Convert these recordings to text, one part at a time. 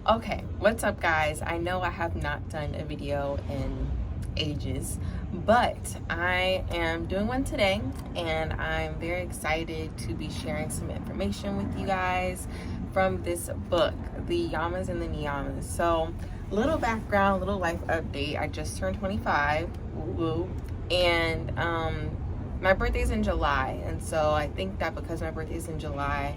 Okay, what's up guys? I know I have not done a video in ages, but I am doing one today and I'm very excited to be sharing some information with you guys from this book, The Yamas and the Niyamas. So, little background, little life update. I just turned 25, woo-woo, and my birthday's in July, and so I think that because my birthday's in July,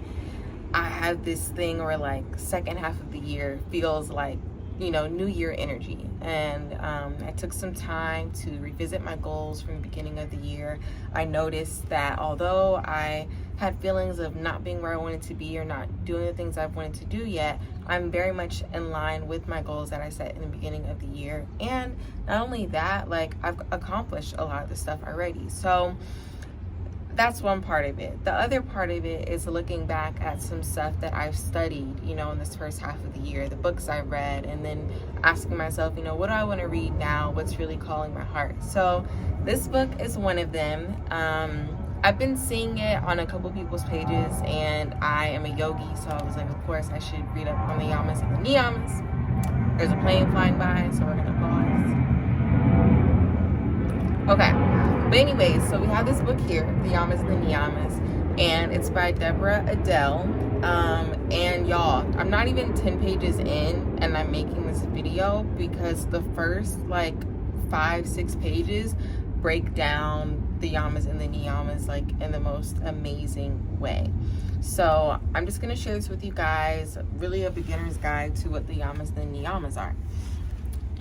I have this thing where like second half of the year feels like, new year energy. And I took some time to revisit my goals from the beginning of the year. I noticed that although I had feelings of not being where I wanted to be or not doing the things I've wanted to do yet, I'm very much in line with my goals that I set in the beginning of the year. And not only that, like I've accomplished a lot of the stuff already. So that's one part of it. The other part of it is looking back at some stuff that I've studied, in this first half of the year, the books I read, and then asking myself, what do I want to read now? What's really calling my heart? So this book is one of them. I've been seeing it on a couple people's pages, and I am a yogi, so I was like, of course, I should read up on the Yamas and the Niyamas. There's a plane flying by, so we're going to pause. Okay. But anyways, so we have this book here, The Yamas The Niyamas, and it's by Deborah Adele. And y'all, I'm not even 10 pages in and I'm making this video because the first like 5-6 pages break down the Yamas and the Niyamas like in the most amazing way. So I'm just gonna share this with you guys, really a beginner's guide to what the Yamas and the Niyamas are.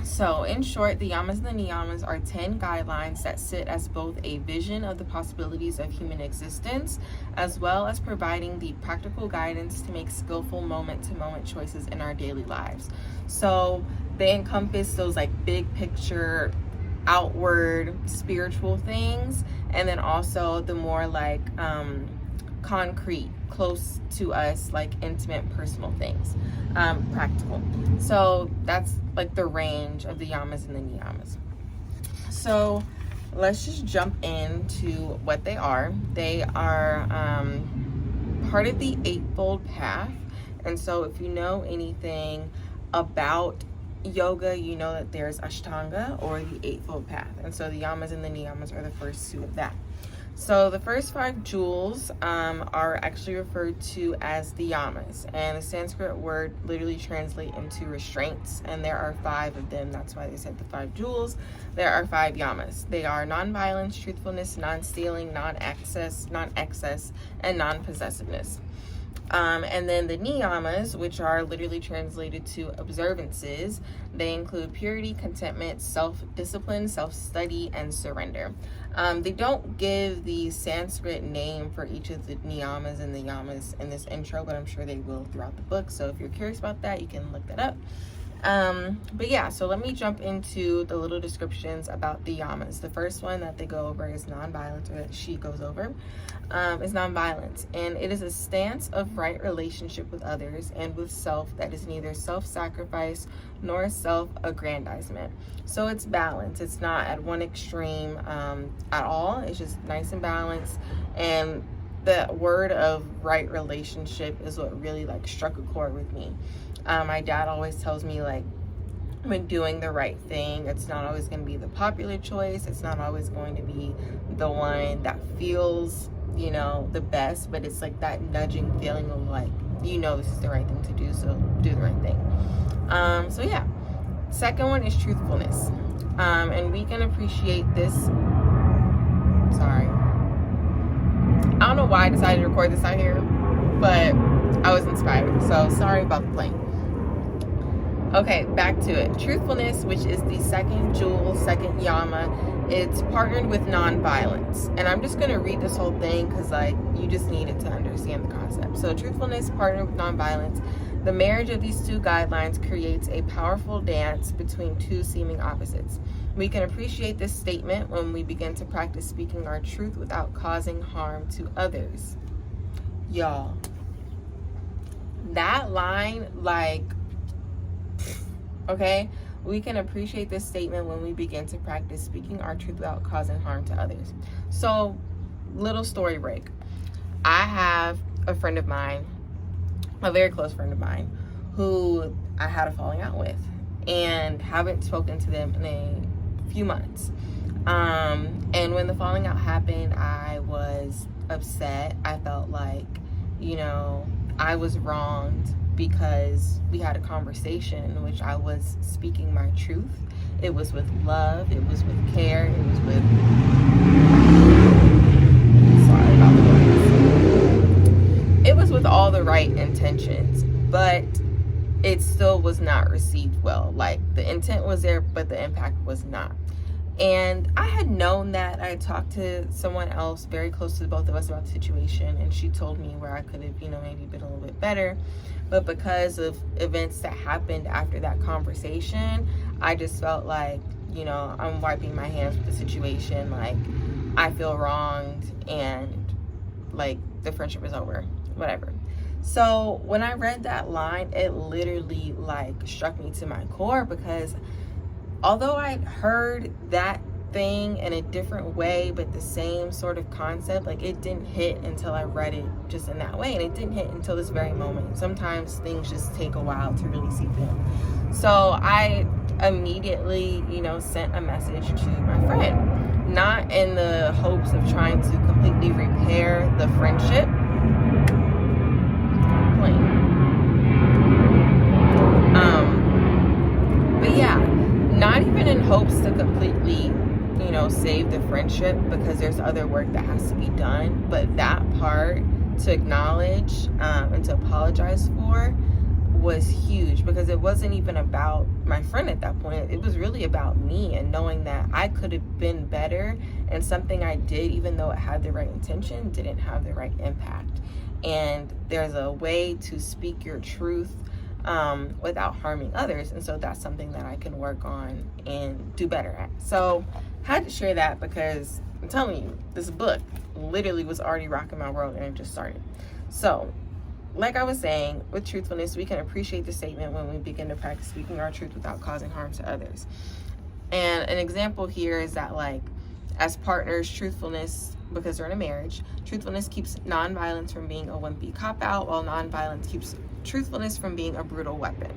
So, in short, the Yamas and the Niyamas are 10 guidelines that sit as both a vision of the possibilities of human existence, as well as providing the practical guidance to make skillful moment-to-moment choices in our daily lives. So, they encompass those like big picture, outward, spiritual things, and then also the more like concrete, close to us, like intimate, personal things, practical. So that's like the range of the Yamas and the Niyamas. So let's just jump into what they are. They are part of the Eightfold Path. And so if you know anything about yoga, you know that there's Ashtanga or the Eightfold Path. And so the Yamas and the Niyamas are the first two of that. So the first 5 jewels are actually referred to as the yamas, and the Sanskrit word literally translates into restraints, and there are 5 of them. That's why they said the 5 jewels. There are 5 yamas. They are non-violence, truthfulness, non-stealing, non-excess, and non-possessiveness. And then the niyamas, which are literally translated to observances, they include purity, contentment, self-discipline, self-study, and surrender. They don't give the Sanskrit name for each of the niyamas and the yamas in this intro, but I'm sure they will throughout the book. So if you're curious about that, you can look that up. But yeah, so let me jump into the little descriptions about the yamas. The first one that they go over is nonviolence, or that she goes over, is nonviolence. And it is a stance of right relationship with others and with self that is neither self-sacrifice nor self-aggrandizement. So it's balance. It's not at one extreme at all. It's just nice and balanced. And the word of right relationship is what really like struck a chord with me. My dad always tells me, like, when doing the right thing, it's not always going to be the popular choice. It's not always going to be the one that feels, the best, but it's like that nudging feeling of like, this is the right thing to do, so do the right thing. So yeah. Second one is truthfulness. And we can appreciate this. Sorry. I don't know why I decided to record this out here, but I was inspired. So sorry about the plane. Okay, back to it. Truthfulness, which is the second jewel, second yama, it's partnered with nonviolence. And I'm just going to read this whole thing because, you just need it to understand the concept. So, truthfulness partnered with nonviolence. The marriage of these 2 guidelines creates a powerful dance between 2 seeming opposites. We can appreciate this statement when we begin to practice speaking our truth without causing harm to others. Y'all, that line, okay, we can appreciate this statement when we begin to practice speaking our truth without causing harm to others. So, little story break. I have a friend of mine, a very close friend of mine, who I had a falling out with, and haven't spoken to them in a few months. And when the falling out happened, I was upset. I felt like, I was wronged because we had a conversation in which I was speaking my truth. It was with love, it was with care, it was with, sorry about the noise. It was with all the right intentions, but it still was not received well. Like, the intent was there, but the impact was not. And I had known that. I had talked to someone else very close to the both of us about the situation, and she told me where I could have, maybe been a little bit better. But because of events that happened after that conversation, I just felt like, I'm wiping my hands with the situation. Like, I feel wronged, and like the friendship is over, whatever. So when I read that line, it literally like struck me to my core, because although I heard that thing in a different way, but the same sort of concept, like, it didn't hit until I read it just in that way. And it didn't hit until this very moment. Sometimes things just take a while to really seep in. So I immediately, sent a message to my friend, not in the hopes of trying to completely repair the friendship. But yeah, not even in hopes to completely, save the friendship, because there's other work that has to be done. But that part to acknowledge and to apologize for was huge, because it wasn't even about my friend at that point. It was really about me, and knowing that I could have been better, and something I did, even though it had the right intention, didn't have the right impact. And there's a way to speak your truth without harming others. And so that's something that I can work on and do better at. So I had to share that, because I'm telling you, this book literally was already rocking my world, and it just started. So like I was saying, with truthfulness, we can appreciate the statement when we begin to practice speaking our truth without causing harm to others. And an example here is that, like, as partners, truthfulness, because they're in a marriage, truthfulness keeps nonviolence from being a wimpy cop-out, while nonviolence keeps truthfulness from being a brutal weapon.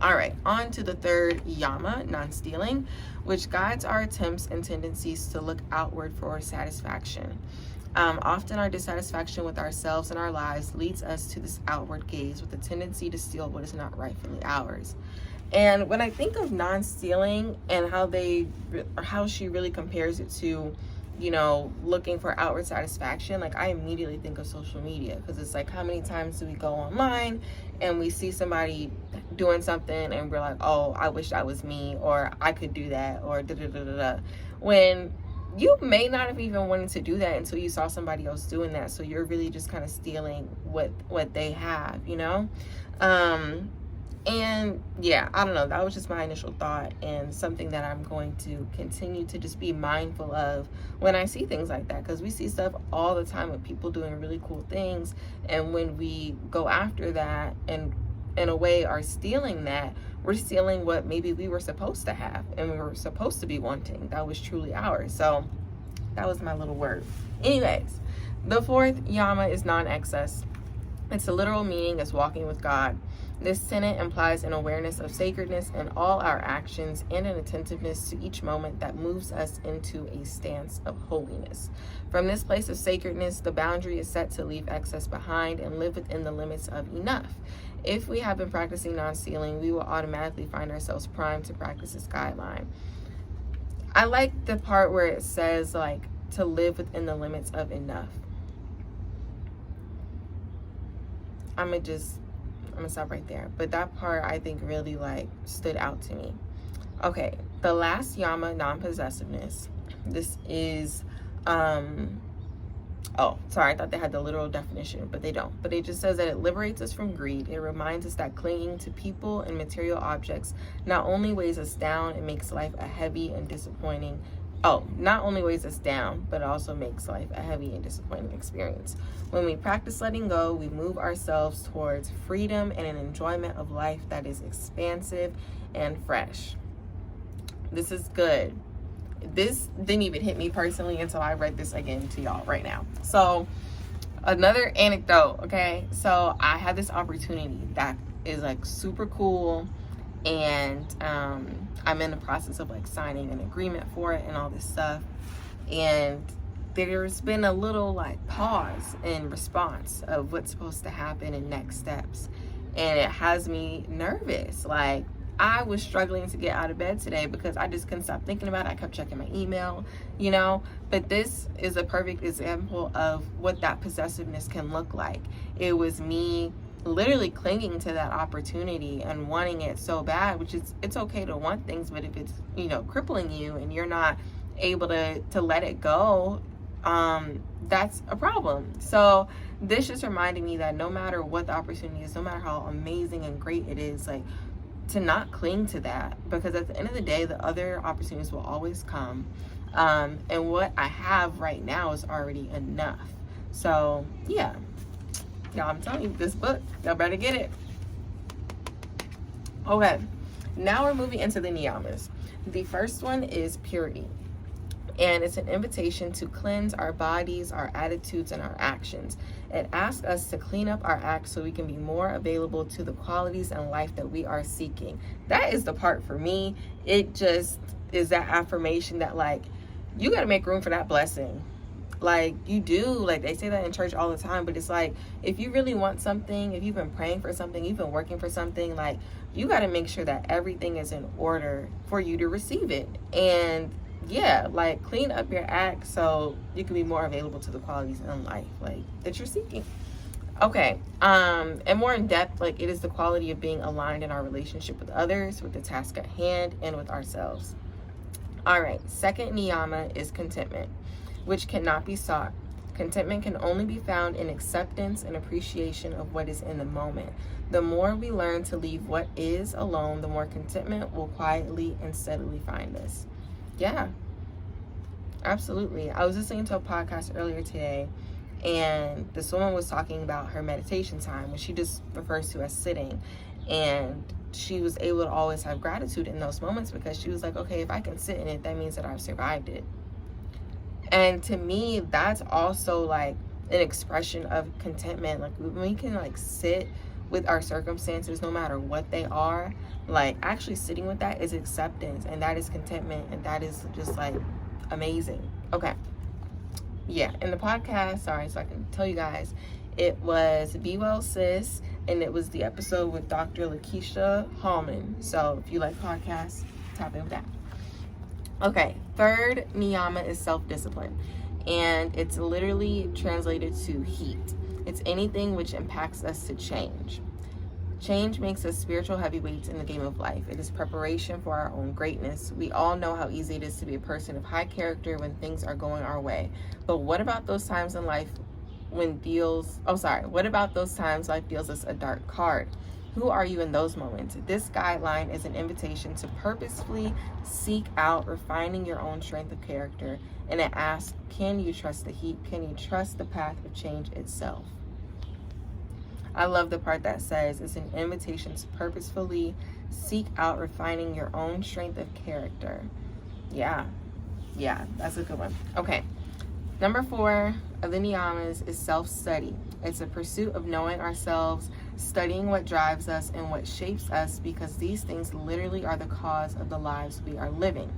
All right, on to the third Yama, non-stealing, which guides our attempts and tendencies to look outward for satisfaction. Often our dissatisfaction with ourselves and our lives leads us to this outward gaze with a tendency to steal what is not rightfully ours. And when I think of non-stealing and how she really compares it to, looking for outward satisfaction, like, I immediately think of social media, because it's like, how many times do we go online and we see somebody doing something and we're like, oh, I wish that was me, or I could do that, or da-da-da-da-da, when you may not have even wanted to do that until you saw somebody else doing that. So you're really just kind of stealing what they have, and yeah, I don't know, that was just my initial thought, and something that I'm going to continue to just be mindful of when I see things like that, because we see stuff all the time with people doing really cool things, and when we go after that and in a way are stealing that, we're stealing what maybe we were supposed to have and we were supposed to be wanting, that was truly ours. So that was my little word. Anyways, the fourth Yama is non-excess. Its literal meaning is walking with God. This tenet implies an awareness of sacredness in all our actions and an attentiveness to each moment that moves us into a stance of holiness. From this place of sacredness, the boundary is set to leave excess behind and live within the limits of enough. If we have been practicing non-stealing, we will automatically find ourselves primed to practice this guideline. I like the part where it says, like, to live within the limits of enough. I'm gonna stop right there. But that part, I think, really like stood out to me. Okay, the last Yama, non-possessiveness. This is oh, sorry, I thought they had the literal definition, but they don't. But it just says that it liberates us from greed. It reminds us that clinging to people and material objects not only weighs us down, it makes life a heavy and disappointing. Not only weighs us down, but it also makes life a heavy and disappointing experience. When we practice letting go, we move ourselves towards freedom and an enjoyment of life that is expansive and fresh. This is good. This didn't even hit me personally until I read this again to y'all right now. So another anecdote, okay? So I had this opportunity that is like super cool, and I'm in the process of like signing an agreement for it and all this stuff. And there's been a little like pause in response of what's supposed to happen and next steps, and it has me nervous. Like, I was struggling to get out of bed today because I just couldn't stop thinking about it. I kept checking my email, you know. But this is a perfect example of what that possessiveness can look like. It was me literally clinging to that opportunity and wanting it so bad, which is, it's okay to want things, but if it's, you know, crippling you and you're not able to let it go, that's a problem. So this just reminded me that no matter what the opportunity is, no matter how amazing and great it is, like, to not cling to that, because at the end of the day, the other opportunities will always come. And what I have right now is already enough. So yeah, y'all, I'm telling you, this book, y'all better get it. Okay, now we're moving into the Niyamas. The first one is purity. And it's an invitation to cleanse our bodies, our attitudes, and our actions. It asks us to clean up our acts so we can be more available to the qualities in life that we are seeking. That is the part for me. It just is that affirmation that, like, you got to make room for that blessing. Like, you do. Like, they say that in church all the time, but it's like, if you really want something, if you've been praying for something, you've been working for something, like, you got to make sure that everything is in order for you to receive it. And yeah, like, clean up your act so you can be more available to the qualities in life, like, that you're seeking. Okay, and more in depth, like, it is the quality of being aligned in our relationship with others, with the task at hand, and with ourselves. All right, second niyama is contentment, which cannot be sought. Contentment can only be found in acceptance and appreciation of what is in the moment. The more we learn to leave what is alone, the more contentment will quietly and steadily find us. Yeah, absolutely. I was listening to a podcast earlier today, and this woman was talking about her meditation time, which she just refers to as sitting. And she was able to always have gratitude in those moments because she was like, okay, if I can sit in it, that means that I've survived it. And to me, that's also like an expression of contentment. Like, when we can like sit with our circumstances, no matter what they are, like, actually sitting with that is acceptance, and that is contentment, and that is just like amazing. Okay, yeah, in the podcast, sorry, so I can tell you guys, it was Be Well Sis, and it was the episode with Dr. Lakeisha Hallman. So if you like podcasts, tap in with that. Okay, third niyama is self-discipline, and it's literally translated to heat. It's anything which impacts us to change. Change makes us spiritual heavyweights in the game of life. It is preparation for our own greatness. We all know how easy it is to be a person of high character when things are going our way. But what about those times in life what about those times life deals us a dark card? Who are you in those moments? This guideline is an invitation to purposefully seek out refining your own strength of character. And it asks, can you trust the heat? Can you trust the path of change itself? I love the part that says it's an invitation to purposefully seek out refining your own strength of character. Yeah, that's a good one. Okay, number 4 of the niyamas is self-study. It's a pursuit of knowing ourselves, studying what drives us and what shapes us, because these things literally are the cause of the lives we are living.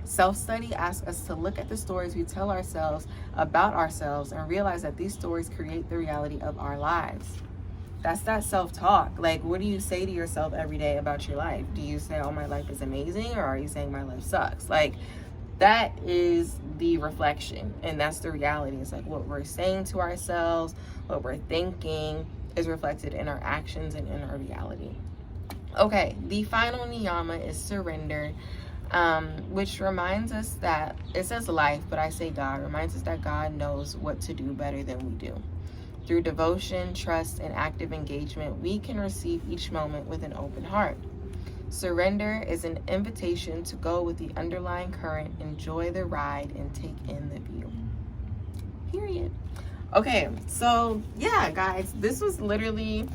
Self-study asks us to look at the stories we tell ourselves about ourselves and realize that these stories create the reality of our lives. That's that self-talk. Like, what do you say to yourself every day about your life? Do you say, oh, my life is amazing, or are you saying my life sucks? Like, that is the reflection, and that's the reality. It's like what we're saying to ourselves, what we're thinking is reflected in our actions and in our reality. Okay, the final niyama is surrender, which reminds us that, it says life, but I say God, reminds us that God knows what to do better than we do. Through devotion, trust, and active engagement, we can receive each moment with an open heart. Surrender is an invitation to go with the underlying current, enjoy the ride, and take in the view. Period. Okay, so yeah, guys, this was literally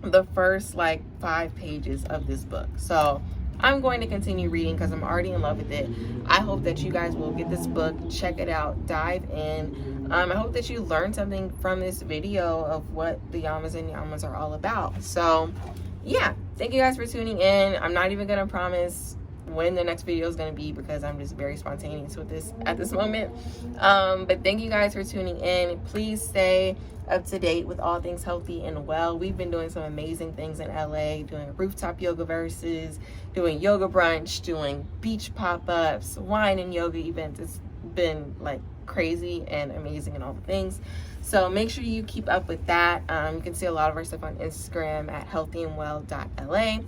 the first like 5 pages of this book. So I'm going to continue reading because I'm already in love with it. I hope that you guys will get this book, check it out, dive in. I hope that you learned something from this video of what the Yamas and Niyamas are all about. So yeah, thank you guys for tuning in. I'm not even gonna promise when the next video is going to be because I'm just very spontaneous with this at this moment. But thank you guys for tuning in. Please stay up to date with all things healthy and well. We've been doing some amazing things in LA, doing rooftop yoga verses, doing yoga brunch, doing beach pop-ups, wine and yoga events. It's been like crazy and amazing and all the things. So make sure you keep up with that. You can see a lot of our stuff on Instagram at healthyandwell.la.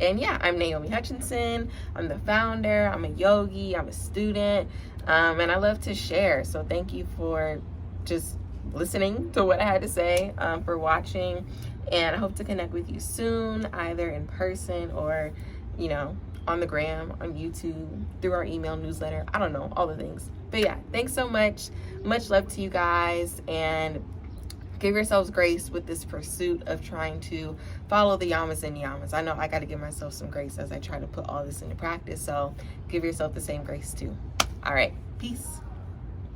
And yeah, I'm Naomi Hutchinson. I'm the founder. I'm a yogi. I'm a student. And I love to share. So thank you for just listening to what I had to say, for watching. And I hope to connect with you soon, either in person or, you know, on the gram, on YouTube, through our email newsletter. I don't know, all the things. But yeah, thanks so much. Much love to you guys. And give yourselves grace with this pursuit of trying to follow the Yamas and Niyamas. I know I got to give myself some grace as I try to put all this into practice. So give yourself the same grace too. All right. Peace.